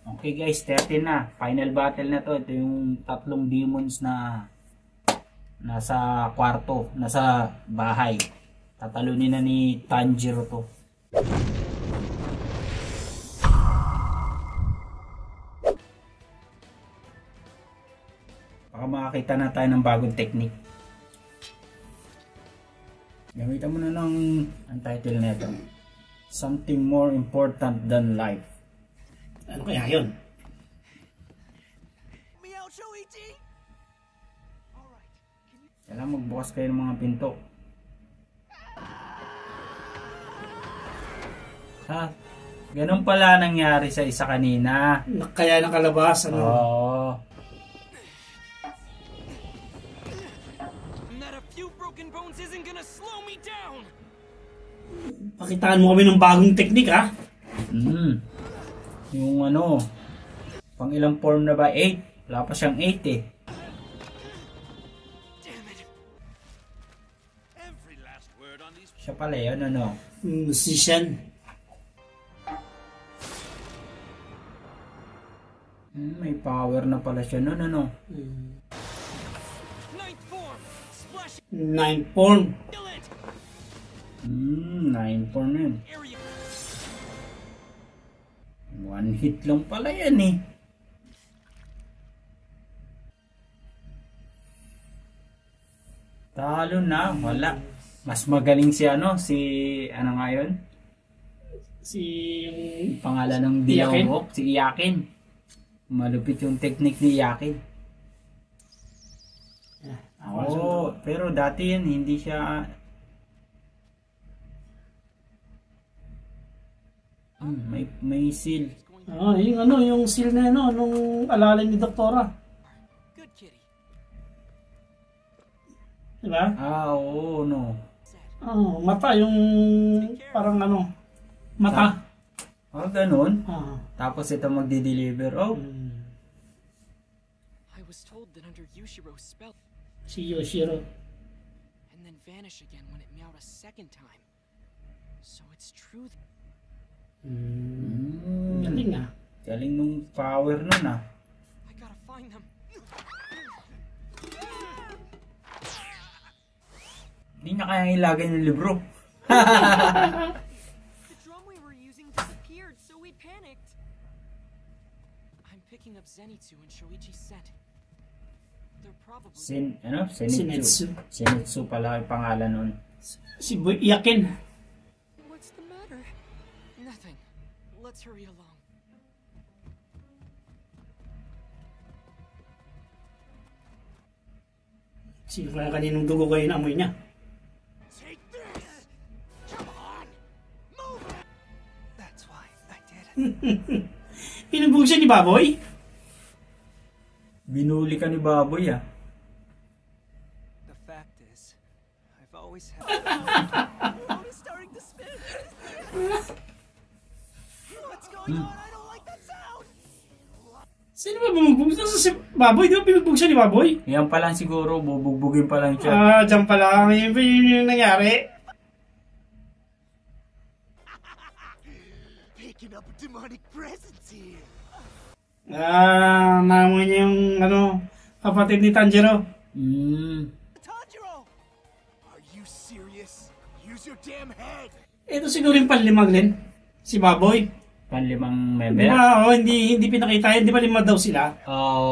Okay guys, 13 na. Final battle na to. Ito yung tatlong demons na nasa kwarto, nasa bahay. Tatalunin na ni Tanjiro to. Baka makakita na tayo ng bagong technique. Gamitan mo na ng ang title nito. Something more important than life. Ano kaya yun? Kailangan magbukas kayo ng mga pinto. Ha? Ganun pala nangyari sa isa kanina. Kaya nakalabas, ano? Oo. Pakitaan mo kami ng bagong teknik, ha? Yung ano, pang ilang form na ba? 8. Wala pa siyang 8 eh. Siya pala yun, ano? Musician. May power na pala siya nun, ano? Ninth form. 9 form yun. One hit lang pala yan eh. Talo na, wala. Mas magaling si ano, ano nga yun? Si Pangalan ng Dilawok, si Iyakin. Malupit yung technique ni Iyakin. Oo, pero dati yan, hindi siya... may seal. yung seal na nung alalay ni Doktora. Diba? Oo, no. Mata yung parang mata. Ganun. Tapos ito magdi-deliver. I was told that under Yushiro's spell, Si Yoshiro. and then vanish again when it meowed a second time. So it's true. Galing Galing nung power nun I gotta find them. Hindi niya kaya ilagay ng libro. The drum we were using disappeared, so we panicked. I'm picking up Zenitsu and Shoichi's scent. They're probably Zenitsu. Zenitsu pala yung pangalan nun. Si Iyakin. What's the matter? Nothing. Let's hurry along. Sino kaya kaninong dugo kayo na amoy niya? Take this! Come on! Move it! That's why I did it. Pinugbog siya ni Baboy? Binuli ka ni Baboy The fact is, I've always had... Phone is starting to spin! What's going on? I don't like that sound! Sino ba bumugbog? Si Baboy? Di ba pinugbog siya ni Baboy? Yan pa lang siguro, bubugbugin pa lang siya. Diyan pa lang. Yun yung nangyari. Picking up a demonic presence here! Naamoy niya yung kapatid ni Tanjiro. Tanjiro! Are you serious? Use your damn head! Ito siguro yung panlimang din. Si Baboy. Panlimang Di member? ba? Hindi pinakita yun. Di ba 5 daw sila?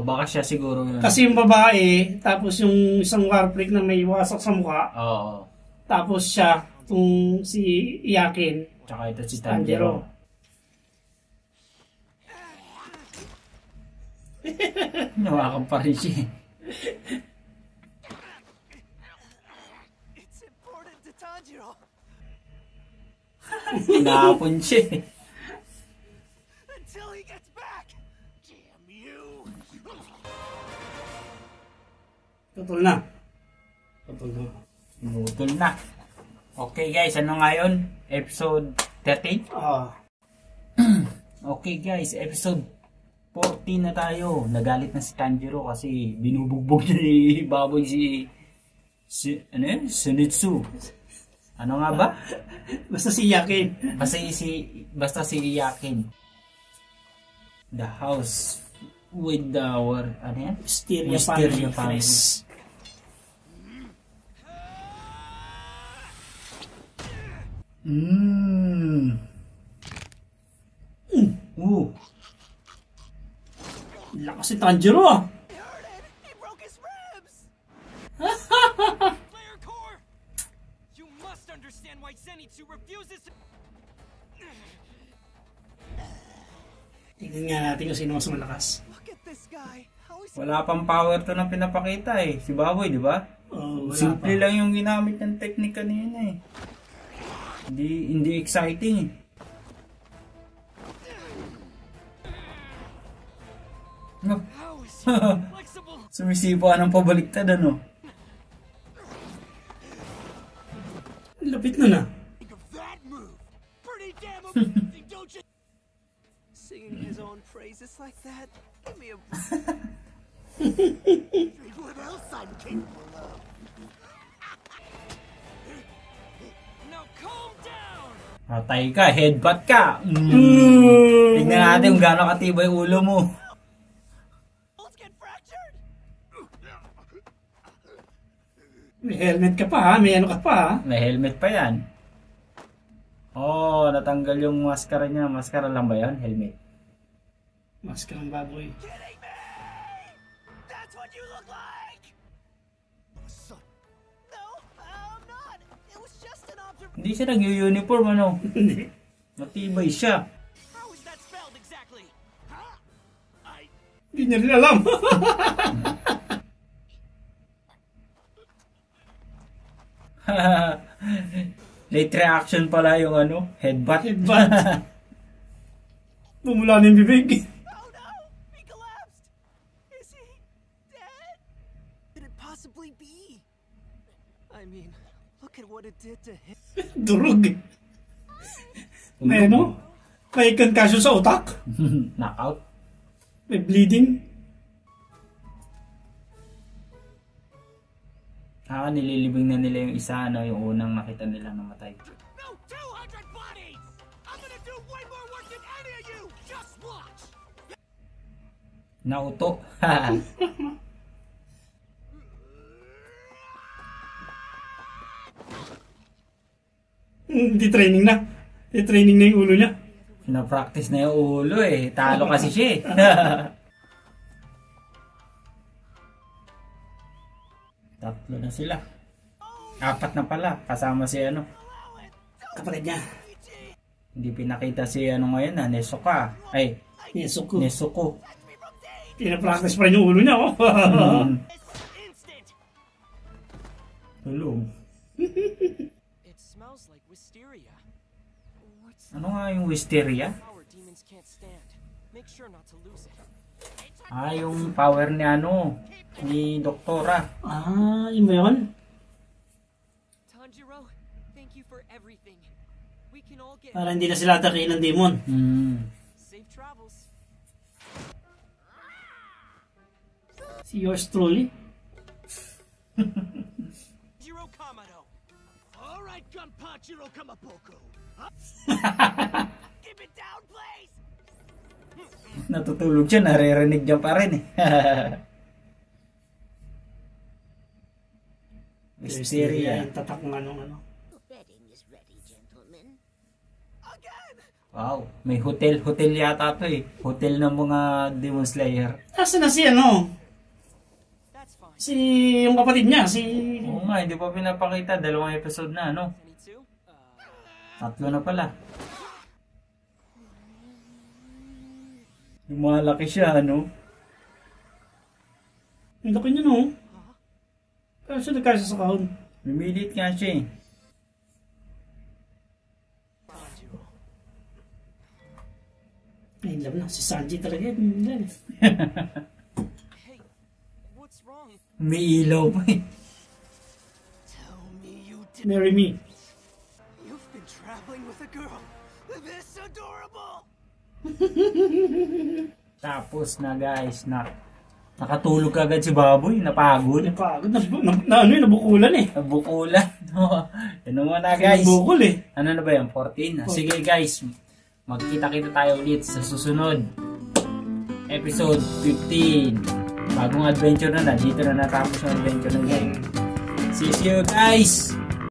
Baka siya siguro yun. Kasi yung babae, tapos yung isang warfreak na may wasak sa mukha. Oo. Tapos siya, si Iyakin. Tsaka ito si Tanjiro. Nawakan pa rin siya. It's important to Tanjiro! Nakapon siya. Until he gets back! Damn you! Tutol na. Tutol na. Nutol na. Okay guys, ano ngayon? Episode 13? Okay guys, episode 14 na tayo. Nagalit na si Tanjiro kasi binubugbog niya ni Baboy si Zenitsu. Ano nga ba? Basta si Iyakin. Basta si Iyakin. The house with the ano yan? Wisteria Wisteria family family. fresh. Lakas si Tanjiro ah. He heard it! He broke his ribs! Player core! You must understand why Zenitsu refuses to... Tingnan nga natin kung sino mas malakas. Look at this guy! How is Wala pang power to na pinapakita eh. Si Baboy, di ba? Oh, wala Simple pa. lang yung ginamit ng technique kanina eh. Hindi exciting eh. No. How is he flexible? Sumisipa ng pabaliktad ano. Lapit na na. Think of that move! Pretty damn amazing, don't you? Singing his own praises like that? Give me a... What else I'm capable of? Now calm down! Patay ka, headbutt ka. Tingnan natin kung gaano katibay ulo mo. Let's get fractured! May helmet ka pa ha, may ano ka pa ha. May helmet pa yan. Oh, natanggal yung maskara niya. Maskara lang ba yan? Helmet. Maskarang baboy. Kidding me! That's what you look like! No, I'm not. It was just an observation. Hindi siya nag-uniform ano. Hindi. Matibay siya. How is that spelled exactly? Huh? Hindi niya rin alam. Late reaction pala yung ano, headbutt. Headbutt. Bumula na yung bibig. Oh no! He collapsed! Is he dead? Could it possibly be? I mean, look at what it did to him. Durog. May ano? May concussion sa utak. Knockout. May bleeding. Nililibing na nila yung isa, ano, yung unang makita nila namatay. No, 200 bodies! I'm gonna do way more work than any of you! Just watch! Nauto. Hindi training na. Hindi training na yung ulo niya. Pina-practice na yung ulo eh. Talo kasi siya eh. Tatlo na sila. Apat na pala. Kasama si ano. Kapatid niya. Hindi pinakita si ano ngayon na Nezuka. Ay, Nezuko. Nezuko. Pinapractice pa rin yung ulo niya. Oh. Instant! Tulong. It smells like wisteria. What's Ano nga yung wisteria? power demons can't stand? Make sure not to lose it. Yung power ni ano, ni Doktora. Ah, yun ba yun? Tanjiro, thank you for everything. We can all get Para hindi na sila atakin ng demon. safe travels. Si yours truly. Jiro Kamado. Alright, Gunpachiro Kamapoko. Keep it down, please! Natutulog siya, naririnig niya pa rin eh. Wisteria. Yung tatak ng ano. Bedding is ready, gentlemen. Again! Wow, may hotel yata to eh. Hotel ng mga Demon Slayer. Asa na si ano? That's fine. Si yung kapatid niya, si... Oo nga, hindi pa pinapakita. 2 episode na, ano? Zenitsu? 3 na pala. Lumalaki siya, ano? Ang laki niya no? Pero siya nagkasa sa kahon. Mimilit nga siya eh. Ay, love na. Si Sanji talaga yun. Hey, what's wrong? May ilaw pa eh. Tell me you Marry me. You've been traveling with a girl this adorable! Tapos na guys, nakatulog agad si Baboy, napagod. Napagod. Nabukulan eh. Nabukulan. Ano mo na guys? Nabukol eh. Ano na ba yan? 14? Sige guys, magkita-kita tayo ulit sa susunod. episode 15. Bagong adventure na, dito na natapos yung adventure na guys. See you guys!